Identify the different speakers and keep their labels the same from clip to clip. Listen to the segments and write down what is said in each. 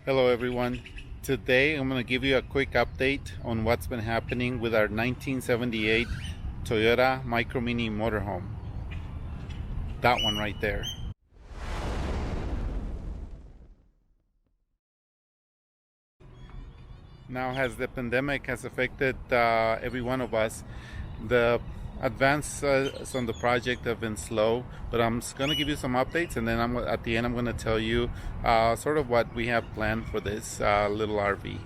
Speaker 1: Hello everyone. Today I'm going to give you a quick update on what's been happening with our 1978 Toyota Micro Mini motorhome. That one right there. Now, as the pandemic has affected every one of us, the advances on the project have been slow, but I'm just going to give you some updates, and then at the end I'm going to tell you sort of what we have planned for this little RV.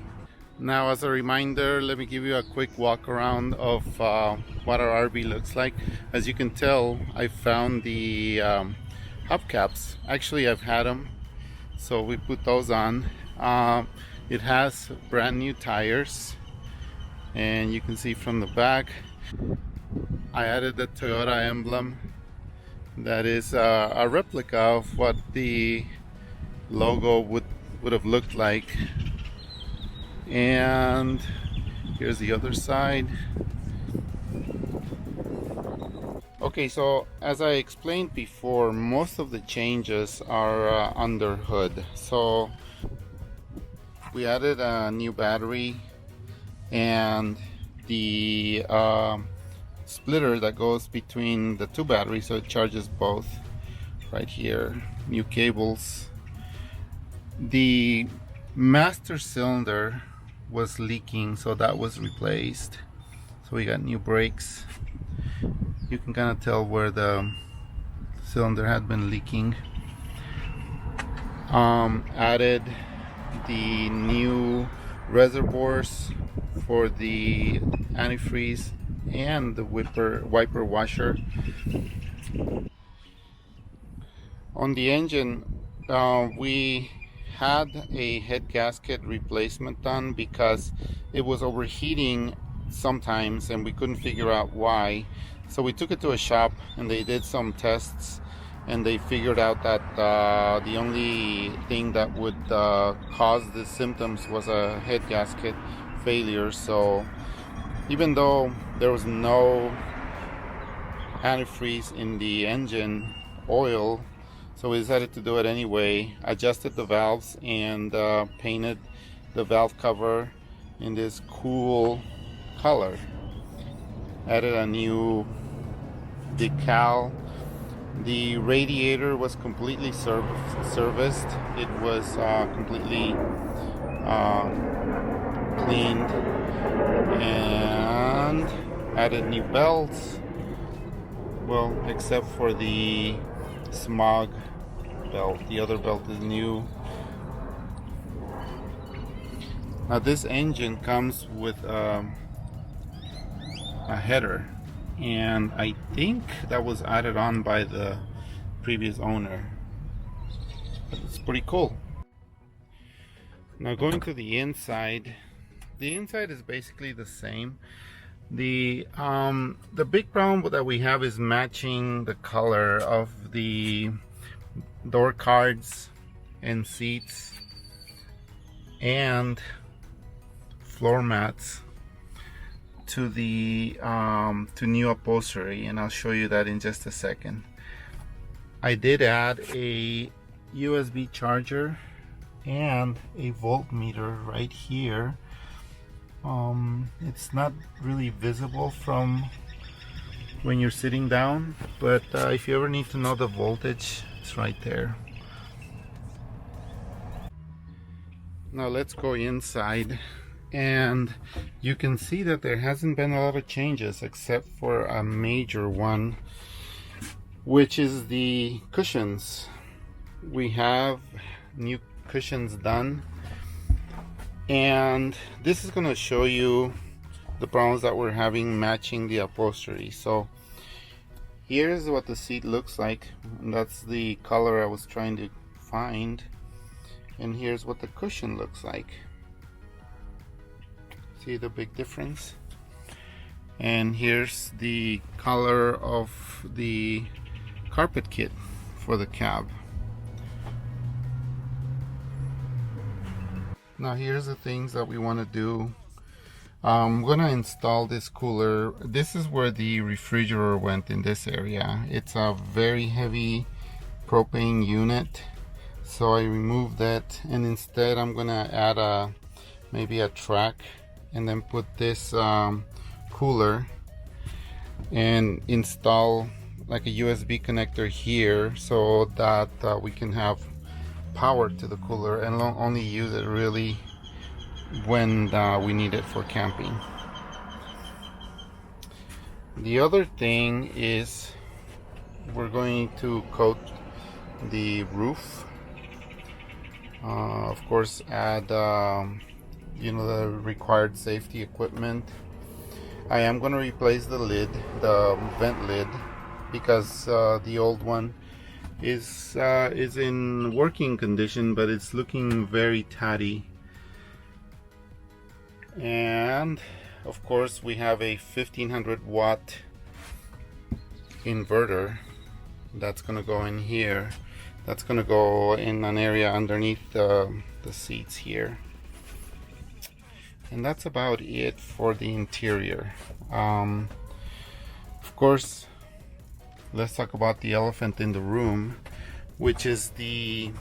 Speaker 1: Now, as a reminder, let me give you a quick walk around of what our RV looks like. As you can tell, I found the hubcaps. Actually, I've had them, so we put those on. It has brand new tires, and you can see from the back I added the Toyota emblem. That is a replica of what the logo would have looked like. And here's the other side. Okay, so as I explained before, most of the changes are under hood. So we added a new battery and the splitter that goes between the two batteries, so it charges both right here. New cables. The master cylinder was leaking, so that was replaced. So we got new brakes. You can kind of tell where the cylinder had been leaking. Added the new reservoirs for the antifreeze and the wiper washer. On the engine, we had a head gasket replacement done because it was overheating sometimes and we couldn't figure out why. So we took it to a shop and they did some tests, and they figured out that the only thing that would cause the symptoms was a head gasket failure. So even though there was no antifreeze in the engine oil, so we decided to do it anyway. Adjusted the valves and painted the valve cover in this cool color. Added a new decal. The radiator was completely serviced. It was completely cleaned, and added new belts, well, except for the smog belt. The other belt is new. Now this engine comes with a header, and I think that was added on by the previous owner. It's pretty cool. Now going to the inside is basically the same. The big problem that we have is matching the color of the door cards and seats and floor mats to the to new upholstery, and I'll show you that in just a second. I did add a USB charger and a voltmeter right here. It's not really visible from when you're sitting down, but if you ever need to know the voltage, it's right there. Now let's go inside, and you can see that there hasn't been a lot of changes except for a major one, which is the cushions. We have new cushions done, and this is going to show you the problems that we're having matching the upholstery. So here's what the seat looks like, and that's the color I was trying to find. And here's what the cushion looks like. See the big difference? And here's the color of the carpet kit for the cab. Now here's the things that we want to do. I'm gonna install this cooler. This is where the refrigerator went, in this area. It's a very heavy propane unit So I removed that, and instead I'm gonna add maybe a track, and then put this cooler and install like a USB connector here, so that we can have power to the cooler and only use it really when we need it for camping. The other thing is we're going to coat the roof. Of course, add you know, the required safety equipment. I am going to replace the lid, the vent lid, because the old one is in working condition, but it's looking very tatty. And of course, we have a 1500 watt inverter that's going to go in here. That's going to go in an area underneath the seats here. And that's about it for the interior. Of course, let's talk about the elephant in the room, which is the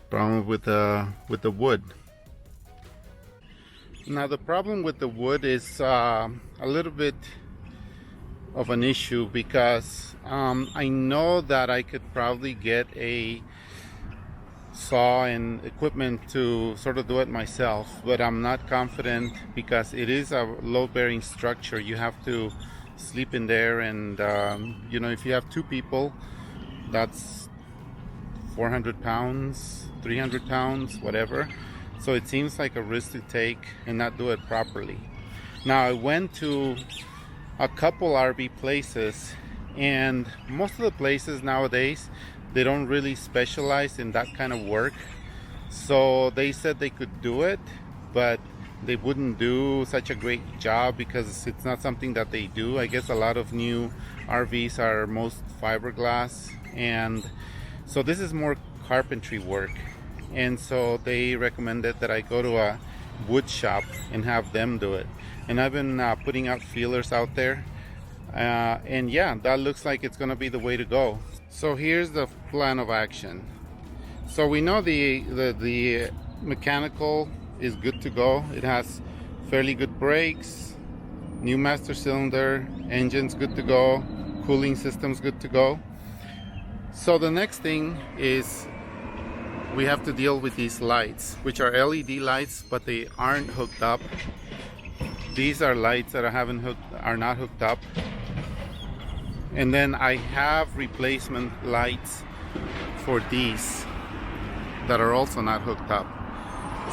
Speaker 1: problem with the wood. Now, the problem with the wood is a little bit of an issue, because I know that I could probably get a saw and equipment to sort of do it myself, but I'm not confident because it is a load-bearing structure. You have to sleep in there, and you know, if you have two people, that's 400 pounds, 300 pounds, whatever. So it seems like a risk to take and not do it properly. Now, I went to a couple RV places, and most of the places nowadays, they don't really specialize in that kind of work. So they said they could do it, but they wouldn't do such a great job because it's not something that they do. I guess a lot of new RVs are most fiberglass, and so this is more carpentry work. And so they recommended that I go to a wood shop and have them do it. And I've been putting out feelers out there, and yeah, that looks like it's gonna be the way to go. So here's the plan of action. So we know the mechanical is good to go. It has fairly good brakes, new master cylinder, engine's good to go, cooling system's good to go. So the next thing is we have to deal with these lights, which are LED lights, but they aren't hooked up. These are lights that are not hooked up. And then I have replacement lights for these that are also not hooked up.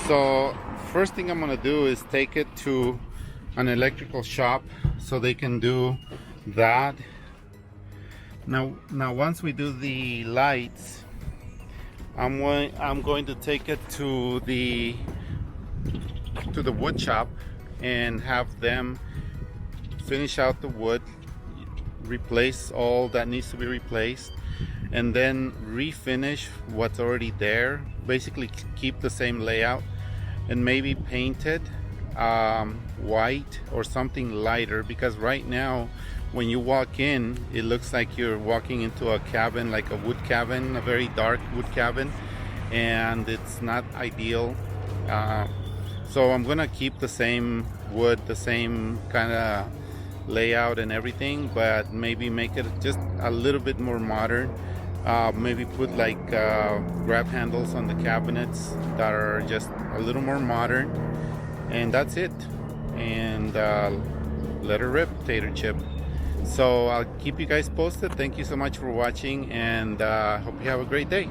Speaker 1: So first thing I'm gonna do is take it to an electrical shop so they can do that. Now once we do the lights, I'm going to take it to the wood shop and have them finish out the wood, replace all that needs to be replaced, and then refinish what's already there. Basically keep the same layout and maybe paint it white or something lighter, because right now when you walk in, it looks like you're walking into a cabin, like a wood cabin, a very dark wood cabin, and it's not ideal. So I'm gonna keep the same wood, the same kind of layout and everything, but maybe make it just a little bit more modern. Maybe put like grab handles on the cabinets that are just a little more modern, and that's it. And let her rip, Tater Chip. So I'll keep you guys posted. Thank you so much for watching, and hope you have a great day.